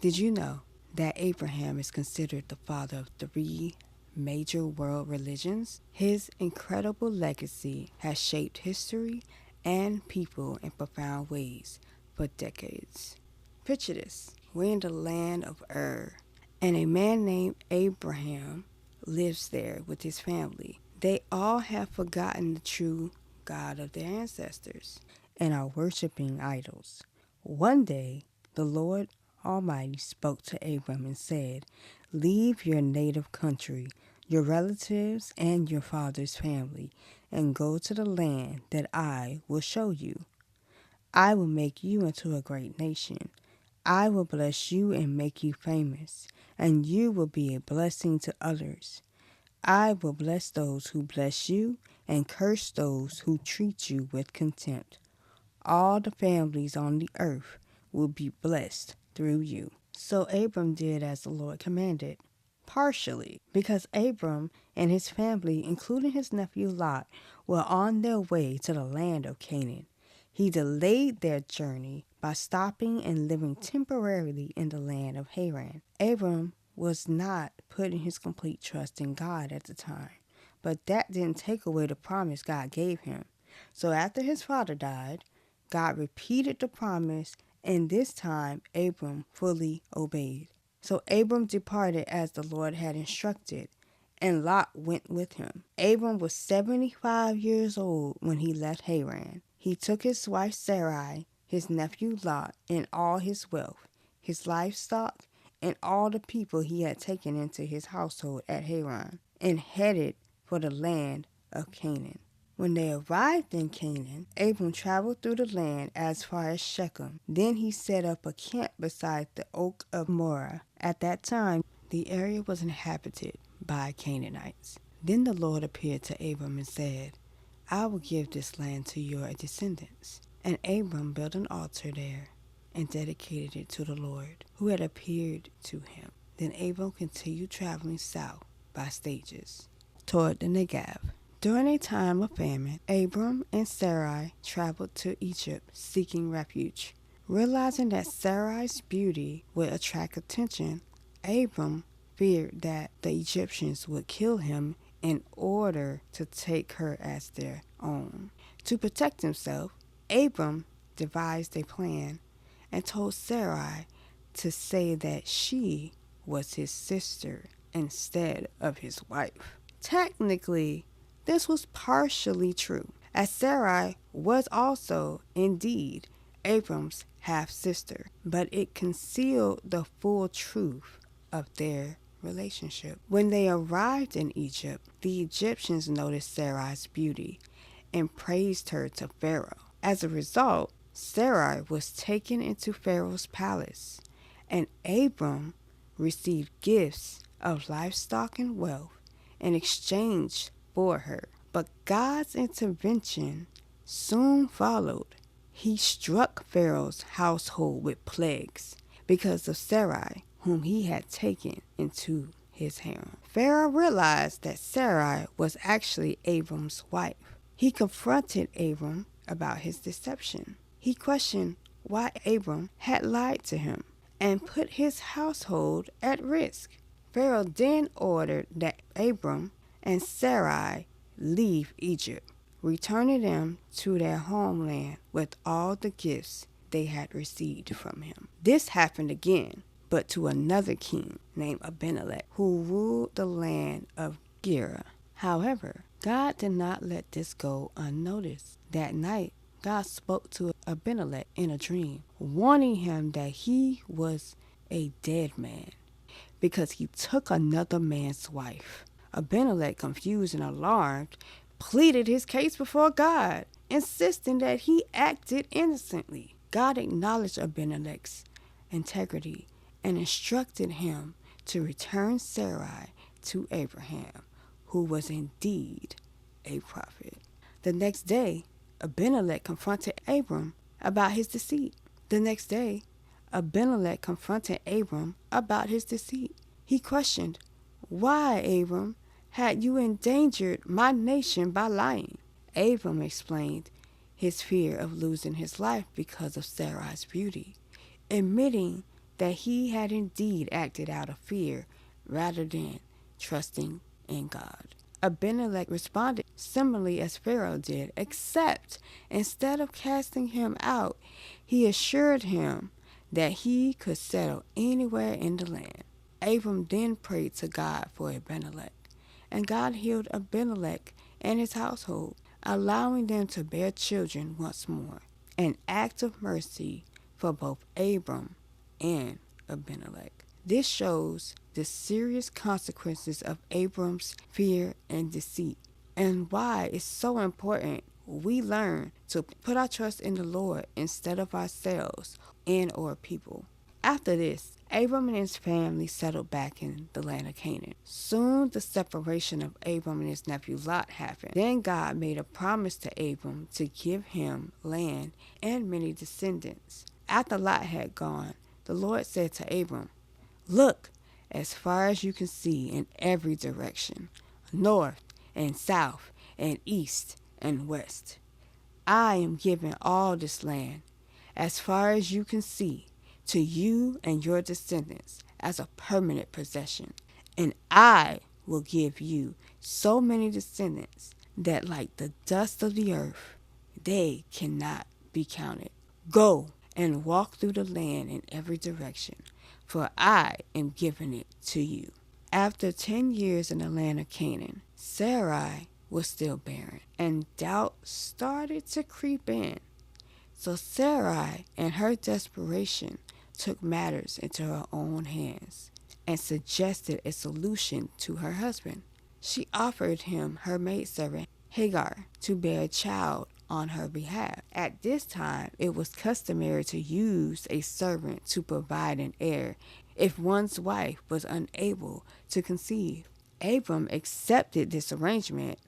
Did you know that Abraham is considered the father of three major world religions? His incredible legacy has shaped history and people in profound ways for decades. Picture this. We're in the land of Ur, and a man named Abraham lives there with his family. They all have forgotten the true God of their ancestors and are worshiping idols. One day, the Lord Almighty spoke to Abram and said, "Leave your native country, your relatives, and your father's family, and go to the land that I will show you. I will make you into a great nation. I will bless you and make you famous, and you will be a blessing to others. I will bless those who bless you and curse those who treat you with contempt. All the families on the earth will be blessed through you." So Abram did as the Lord commanded, partially because Abram and his family, including his nephew Lot, were on their way to the land of Canaan. He delayed their journey by stopping and living temporarily in the land of Haran. Abram was not putting his complete trust in God at the time, but that didn't take away the promise God gave him. So after his father died, God repeated the promise, and this time Abram fully obeyed. So Abram departed as the Lord had instructed, and Lot went with him. Abram was 75 years old when he left Haran. He took his wife Sarai, his nephew Lot, and all his wealth, his livestock, and all the people he had taken into his household at Haran, and headed for the land of Canaan. When they arrived in Canaan, Abram traveled through the land as far as Shechem. Then he set up a camp beside the oak of Moreh. At that time, the area was inhabited by Canaanites. Then the Lord appeared to Abram and said, "I will give this land to your descendants." And Abram built an altar there and dedicated it to the Lord, who had appeared to him. Then Abram continued traveling south by stages toward the Negev. During a time of famine, Abram and Sarai traveled to Egypt seeking refuge. Realizing that Sarai's beauty would attract attention, Abram feared that the Egyptians would kill him in order to take her as their own. To protect himself, Abram devised a plan and told Sarai to say that she was his sister instead of his wife. Technically, this was partially true, as Sarai was also, indeed, Abram's half-sister, but it concealed the full truth of their relationship. When they arrived in Egypt, the Egyptians noticed Sarai's beauty and praised her to Pharaoh. As a result, Sarai was taken into Pharaoh's palace, and Abram received gifts of livestock and wealth in exchange for her. But God's intervention soon followed. He struck Pharaoh's household with plagues because of Sarai, whom he had taken into his harem. Pharaoh realized that Sarai was actually Abram's wife. He confronted Abram about his deception. He questioned why Abram had lied to him and put his household at risk. Pharaoh then ordered that Abram and Sarai leave Egypt, returning them to their homeland with all the gifts they had received from him. This happened again, but to another king named Abimelech, who ruled the land of Gerar. However, God did not let this go unnoticed. That night, God spoke to Abimelech in a dream, warning him that he was a dead man because he took another man's wife. Abimelech, confused and alarmed, pleaded his case before God, insisting that he acted innocently. God acknowledged Abimelech's integrity and instructed him to return Sarai to Abraham, who was indeed a prophet. The next day, Abimelech confronted Abram about his deceit. He questioned, "Why, Abram, had you endangered my nation by lying?" Abram explained his fear of losing his life because of Sarai's beauty, admitting that he had indeed acted out of fear rather than trusting in God. Abimelech responded similarly as Pharaoh did, except instead of casting him out, he assured him that he could settle anywhere in the land. Abram then prayed to God for Abimelech, and God healed Abimelech and his household, allowing them to bear children once more, an act of mercy for both Abram and Abimelech. This shows the serious consequences of Abram's fear and deceit, and why it's so important we learn to put our trust in the Lord instead of ourselves and or people. After this, Abram and his family settled back in the land of Canaan. Soon the separation of Abram and his nephew Lot happened. Then God made a promise to Abram to give him land and many descendants. After Lot had gone, the Lord said to Abram, "Look as far as you can see in every direction, north and south and east and west. I am giving all this land, as far as you can see, to you and your descendants as a permanent possession. And I will give you so many descendants that, like the dust of the earth, they cannot be counted. Go and walk through the land in every direction, for I am giving it to you." After 10 years in the land of Canaan, Sarai was still barren, and doubt started to creep in. So Sarai, in her desperation, took matters into her own hands and suggested a solution to her husband. She offered him her maidservant Hagar to bear a child on her behalf. At this time, it was customary to use a servant to provide an heir if one's wife was unable to conceive. Abram accepted this arrangement,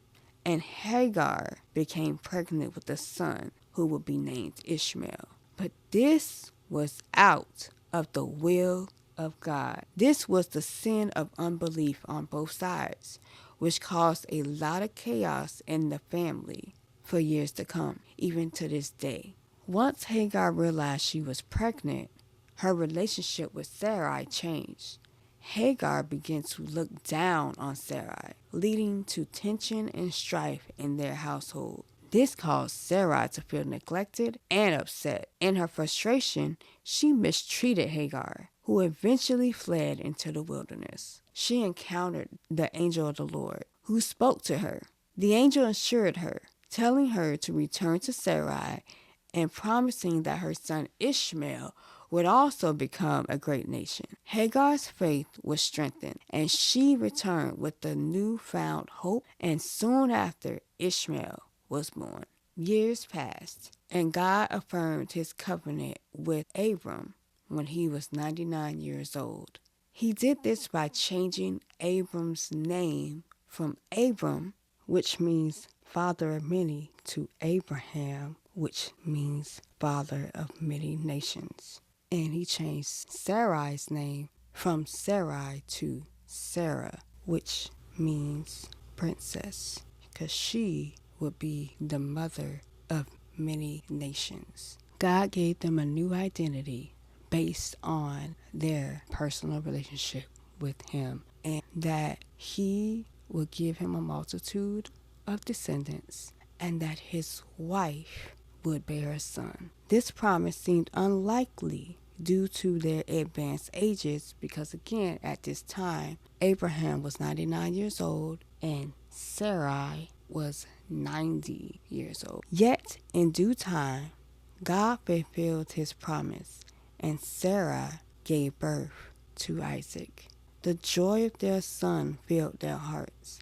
and Hagar became pregnant with a son who would be named Ishmael. But this was out of the will of God. This was the sin of unbelief on both sides, which caused a lot of chaos in the family for years to come, even to this day. Once Hagar realized she was pregnant, her relationship with Sarai changed. Hagar began to look down on Sarai, leading to tension and strife in their household. This caused Sarai to feel neglected and upset. In her frustration, she mistreated Hagar, who eventually fled into the wilderness. She encountered the angel of the Lord, who spoke to her. The angel assured her, telling her to return to Sarai and promising that her son Ishmael would also become a great nation. Hagar's faith was strengthened, and she returned with a newfound hope, and soon after, Ishmael was born. Years passed, and God affirmed his covenant with Abram when he was 99 years old. He did this by changing Abram's name from Abram, which means father of many, to Abraham, which means father of many nations. And he changed Sarai's name from Sarai to Sarah, which means princess, because she would be the mother of many nations. God gave them a new identity based on their personal relationship with him, and that he would give him a multitude of descendants, and that his wife would bear a son. This promise seemed unlikely due to their advanced ages, because again, at this time, Abraham was 99 years old and Sarai was 90 years old. Yet, in due time, God fulfilled his promise, and Sarah gave birth to Isaac. The joy of their son filled their hearts,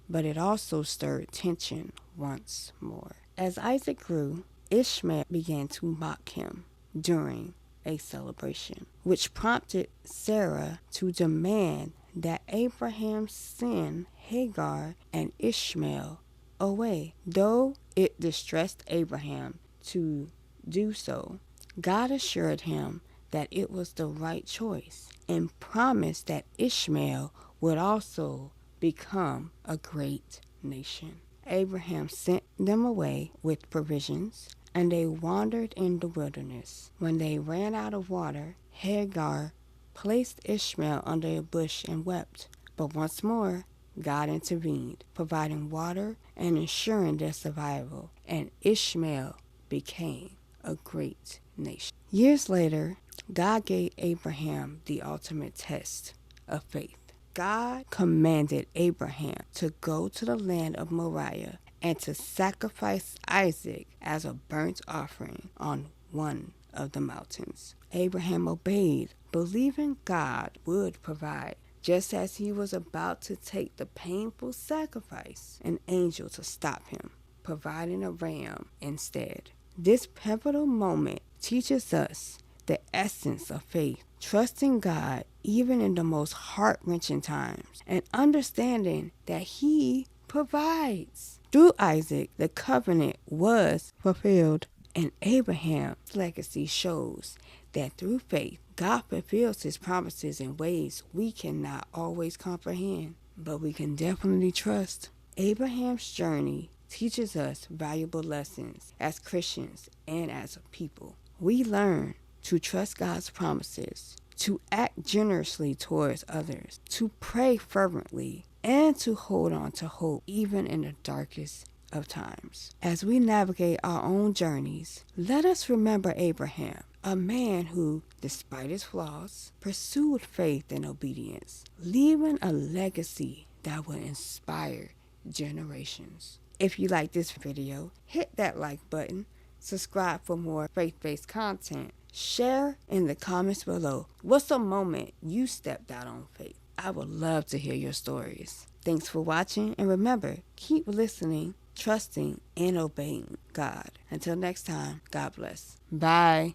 but it also stirred tension once more. As Isaac grew, Ishmael began to mock him during a celebration, which prompted Sarah to demand that Abraham send Hagar and Ishmael away. Though it distressed Abraham to do so, God assured him that it was the right choice and promised that Ishmael would also become a great nation. Abraham sent them away with provisions, and they wandered in the wilderness. When they ran out of water, Hagar placed Ishmael under a bush and wept. But once more, God intervened, providing water and ensuring their survival, and Ishmael became a great nation. Years later, God gave Abraham the ultimate test of faith. God commanded Abraham to go to the land of Moriah and to sacrifice Isaac as a burnt offering on one of the mountains. Abraham obeyed, believing God would provide. Just as he was about to take the painful sacrifice, an angel to stop him, providing a ram instead. This pivotal moment teaches us the essence of faith, trusting God even in the most heart-wrenching times, and understanding that He provides. Through Isaac, the covenant was fulfilled, and Abraham's legacy shows that through faith, God fulfills His promises in ways we cannot always comprehend, but we can definitely trust. Abraham's journey teaches us valuable lessons as Christians and as a people. We learn to trust God's promises, to act generously towards others, to pray fervently, and to hold on to hope even in the darkest of times. As we navigate our own journeys, let us remember Abraham, a man who, despite his flaws, pursued faith and obedience, leaving a legacy that will inspire generations. If you like this video, hit that like button, subscribe for more faith-based content, share in the comments below what's a moment you stepped out on faith. I would love to hear your stories. Thanks for watching, and remember, keep listening, trusting, and obeying God. Until next time, God bless. Bye.